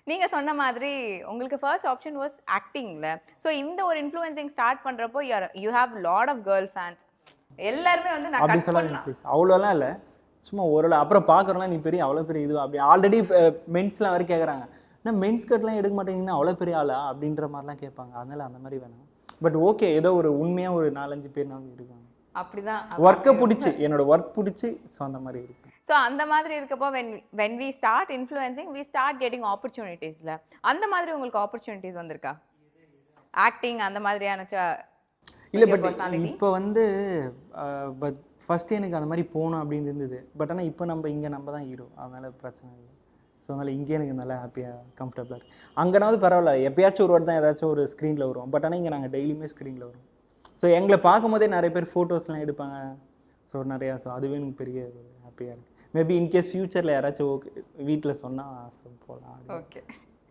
நீங்க சொன்ன மாதிரி உங்களுக்கு ஃபர்ஸ்ட் ஆப்ஷன் வாஸ் ஆக்டிங்ல. ஸோ இந்த ஒரு இன்ஃப்ளூயன்சிங் ஸ்டார்ட் பண்றப்போ you have lot of girl fans. எல்லாருமே வந்து நான் அப்படி கட் சொல்லாதீங்க பண்ணலாம். ப்ளீஸ். அவ்வளோலாம் இல்லை, சும்மா ஓரளவு. அப்புறம் பார்க்குறோம்னா நீ பெரிய அவ்வளோ பெரிய இது அப்படி ஆல்ரெடி மென்ஸ்லாம் வரை கேட்குறாங்க, என்ன மென்ஸ் கட்லாம் எடுக்க மாட்டேங்கன்னா அவ்வளோ பெரிய ஆளா அப்படின்ற மாதிரிலாம் கேட்பாங்க. அதனால அந்த மாதிரி வேணாம். பட் ஓகே, ஏதோ ஒரு உண்மையாக ஒரு 4-5 பேர் இருக்காங்க. அப்படிதான். ஒர்க்கை பிடிச்சி, என்னோட ஒர்க் பிடிச்சி, ஸோ அந்த மாதிரி இருக்கு. ஸோ அந்த மாதிரி இருக்கப்போ when we start influencing we start getting opportunitiesல. அந்த மாதிரி உங்களுக்கு ஆப்பர்ச்சுனிட்டிஸ் வந்திருக்கா? ஆக்டிங் அந்த மாதிரியான இல்லை, பட் இப்போ வந்து பட் ஃபஸ்ட்டு எனக்கு அந்த மாதிரி போகணும் அப்படின்னு இருந்தது. பட் ஆனால் இப்போ நம்ம தான் ஹீரோ, அதனால பிரச்சனை இல்லை. ஸோ அதனால் இங்கே எனக்கு நல்லா ஹாப்பியாக கம்ஃபர்டபுளாக இருக்குது. அங்கேனாவது பரவாயில்ல, எப்பயாச்சும் ஒரு வாட்டி தான் ஏதாச்சும் ஒரு ஸ்க்ரீனில் வரும். பட் ஆனால் இங்கே நாங்கள் டெய்லியுமே ஸ்க்ரீனில் வரும். ஸோ எங்களை பார்க்கும்போதே நிறைய பேர் ஃபோட்டோஸ்லாம் எடுப்பாங்க. ஸோ நிறையா, ஸோ அதுவே எனக்கு பெரிய ஹாப்பியாக இருக்குது. மேபி இன்கேஸ் ஃப்யூச்சரில் யாராச்சும் ஓகே வீட்டில் சொன்னால் போகலாம். ஓகே.